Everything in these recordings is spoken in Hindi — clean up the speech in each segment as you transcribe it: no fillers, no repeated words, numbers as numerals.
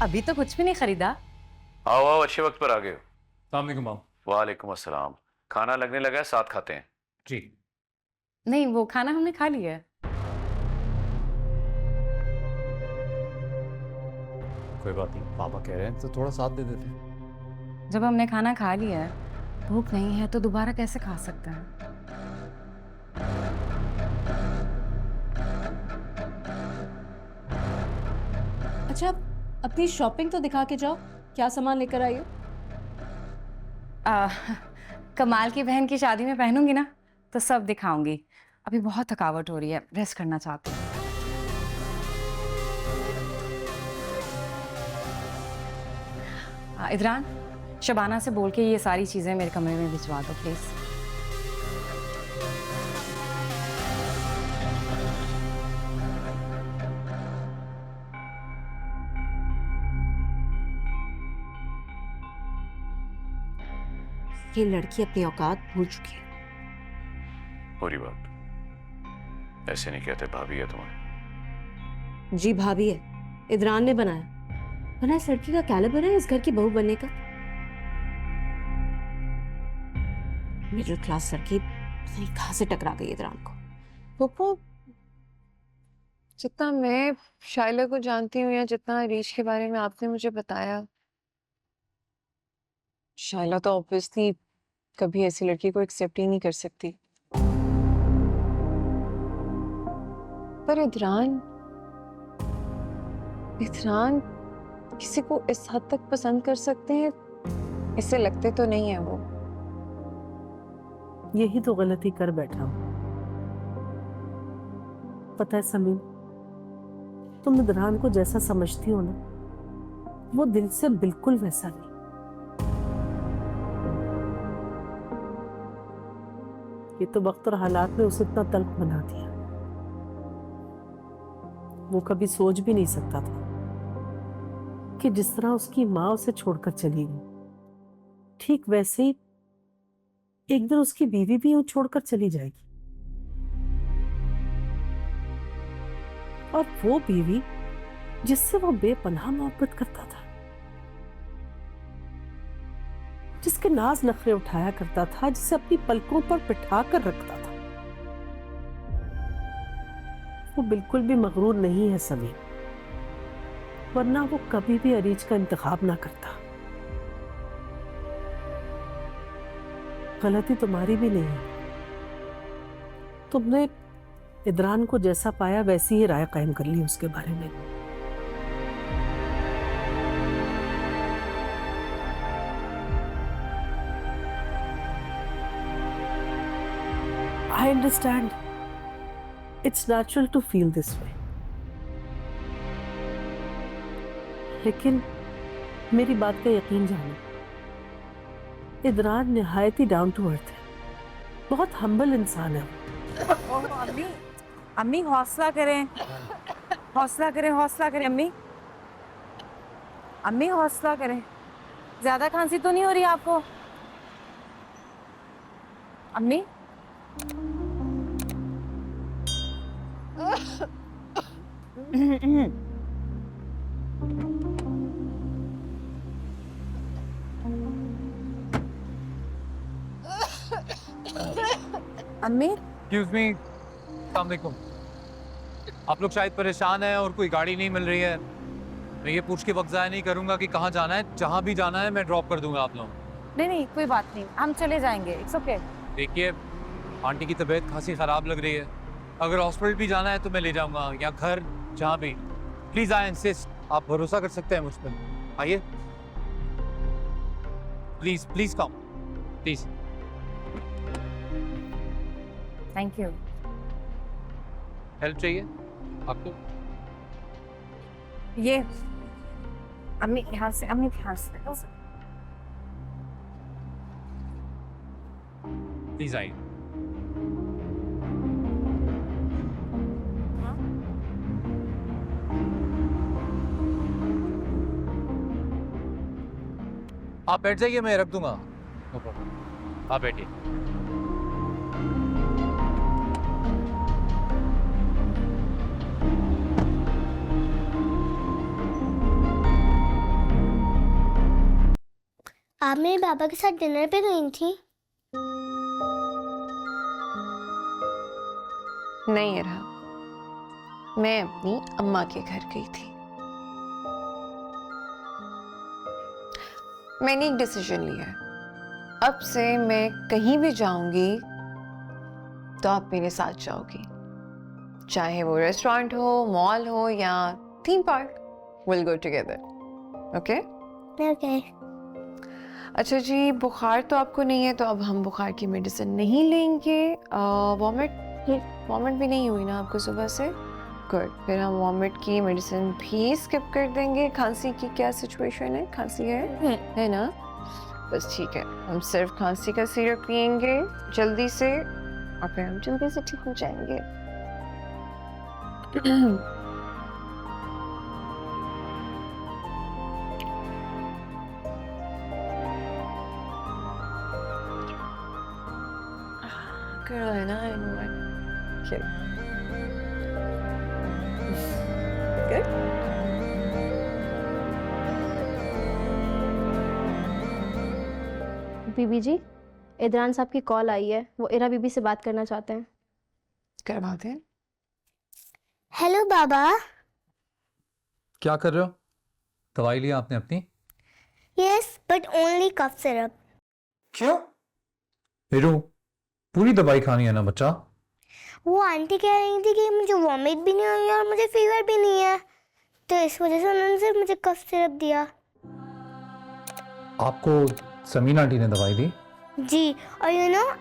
अभी तो कुछ भी नहीं खरीदा। आओ आओ, अच्छे वक्त पर आ गए हो। अस्सलाम वालेकुम माम। वालेकुम अस्सलाम। खाना लगने लगा है, साथ खाते हैं। जी। नहीं, वो खाना हमने खा लिया है। कोई बात नहीं, पापा कह रहे हैं तो थोड़ा साथ दे देते हैं। जब हमने खाना खा लिया है, भूख नहीं है तो दोबारा कैसे खा सकते हैं? अच्छा, अपनी शॉपिंग तो दिखा के जाओ, क्या सामान लेकर आई हो? आ, कमाल की बहन की शादी में पहनूंगी ना, तो सब दिखाऊंगी। अभी बहुत थकावट हो रही है, रेस्ट करना चाहती हूँ। इदरान, शबाना से बोल के ये सारी चीजें मेरे कमरे में भिजवा दो प्लीज। ये लड़की अपनी औकात भूल चुकी है। पूरी बात ऐसे नहीं कहते, भाभी है तुम्हारी। जी भाभी है, इदरान ने बनाया। वरना इस लड़की का कैलिबर है इस घर की बहू बनने का। मिडिल क्लास लड़की पता नहीं कहाँ से टकरा गई इदरान को। पप्पू, जितना मैं शाइला को जानती हूँ या जितना अरीश के बारे में आपने मुझे बताया, शाइला तो ऑब्वियसली कभी ऐसी लड़की को एक्सेप्ट ही नहीं कर सकती। पर इदरान इदरान किसी को इस हद तक पसंद कर सकते हैं, इससे लगते तो नहीं है वो। यही तो गलती कर बैठा हूं। पता है समीम, तुम इदरान को जैसा समझती हो ना, वो दिल से बिल्कुल वैसा नहीं। ये तो वक्त और हालात ने उसे इतना तल्ख बना दिया। वो कभी सोच भी नहीं सकता था कि जिस तरह उसकी माँ उसे छोड़कर चली गई, ठीक वैसे ही एक दिन उसकी बीवी भी यूं छोड़कर चली जाएगी। और वो बीवी जिससे वो बेपनाह मोहब्बत करता था, जिसके नाज नखरे उठाया करता था, जिसे अपनी पलकों पर बिठा कर रखता था, वो बिल्कुल भी मगरूर नहीं है समीर। वरना वो कभी भी अरीज का इंतखाब ना करता। गलती तुम्हारी भी नहीं है। तुमने इदरान को जैसा पाया वैसी ही राय कायम कर ली उसके बारे में। I understand. It's natural to feel this way. लेकिन मेरी बात का यकीन जानो, इदरान निहायत ही डाउन टू अर्थ है, बहुत हम्बल इंसान है। अम्मी, अम्मी हौसला करें, हौसला करें, हौसला करें अम्मी। अम्मी हौसला करें। ज्यादा खांसी तो नहीं हो रही आपको? अम्मी? अम्मी? एक्सक्यूज मी, अस्सलाम वालेकुम। आप लोग शायद परेशान हैं और कोई गाड़ी नहीं मिल रही है। मैं ये पूछ के वक्त ज़ाया नहीं करूंगा कि कहाँ जाना है। जहाँ भी जाना है मैं ड्रॉप कर दूंगा आप लोग। नहीं नहीं, कोई बात नहीं, हम चले जाएंगे। It's okay. देखिए, आंटी की तबीयत खासी ख़राब लग रही है। अगर हॉस्पिटल भी जाना है तो मैं ले जाऊंगा, या घर, जहाँ भी। प्लीज़ आई इंसिस्ट, आप भरोसा कर सकते हैं मुझ पर। आइए please, please come, please. Thank you. Help चाहिए आपको? ये अम्मी यहाँ से, अम्मी यहाँ से। प्लीज़ आइए। आप बैठ जाइए, मैं रख दूंगा। नो प्रॉब्लम, आप बैठिए। आप मेरे पापा के साथ डिनर पे गई थी? नहीं रहा, मैं अपनी अम्मा के घर गई थी। मैंने एक डिसीजन लिया है, अब से मैं कहीं भी जाऊंगी तो आप मेरे साथ जाओगी, चाहे वो रेस्टोरेंट हो, मॉल हो या theme park. Will go together, okay? Okay. अच्छा जी, बुखार तो आपको नहीं है तो अब हम बुखार की मेडिसिन नहीं लेंगे। वॉमिट भी नहीं हुई ना आपको सुबह से? गुड, फिर हम वॉमिट की मेडिसिन भी स्किप कर देंगे। खांसी की क्या सिचुएशन है? खांसी है ना? बस ठीक है, हम सिर्फ खांसी का सिरप पियेंगे जल्दी से और फिर हम जल्दी से ठीक हो जाएंगे। Girl, I know, I know. Kidding. Good. बीबी जी, इदरान साहब की कॉल आई है, वो इरा बीबी से बात करना चाहते हैं। क्या बात है? हेलो बाबा। क्या कर रहे हो? दवाई लिया आपने अपनी? Yes, but only cough syrup. क्यों? हीरू, पूरी दवाई खानी है ना बच्चा? वो आंटी कह रही थी कि मुझे वॉमिट भी नहीं हुई और मुझे फीवर भी नहीं है, तो इस वजह से उन्होंने सिर्फ मुझे कफ सिरप दिया। आपको समीना आंटी ने दवाई दी? जी, और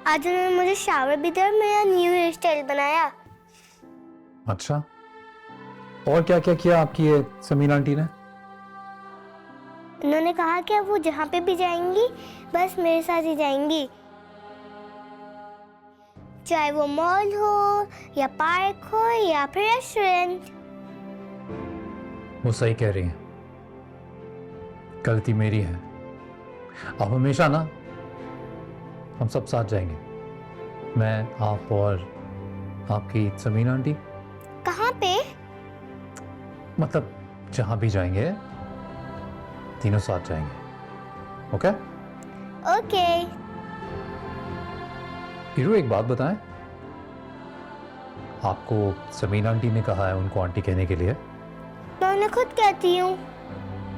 आज उन्होंने मुझे शावर भी दिया और मेरा न्यू हेयर स्टाइल बनाया। अच्छा, और क्या क्या किया आपकी ये समीना आंटी ने? उन्होंने कहा कि अब वो जहाँ पे भी जाएंगी बस मेरे साथ ही जाएंगी, चाहे वो मॉल हो या पार्क हो या फिर रेस्टोरेंट। वो सही कह रही हैं, गलती मेरी है। अब हमेशा ना हम सब साथ जाएंगे, मैं, आप और आपकी समीना आंटी। कहाँ पे? मतलब जहां भी जाएंगे तीनों साथ जाएंगे, ओके? ओके। हीरो, एक बात बताएं, आपको समीना आंटी ने कहा है उनको आंटी कहने के लिए? मैं उन्हें खुद कहती हूँ।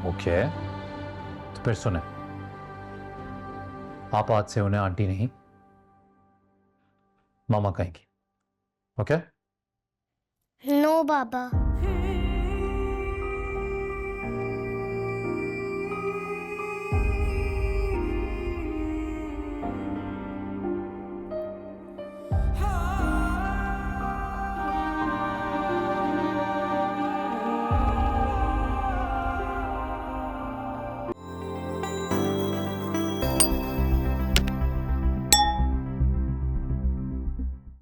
ओके, तो फिर सुने, आप आज से उन्हें आंटी नहीं मामा कहेंगी, ओके? नो बाबा।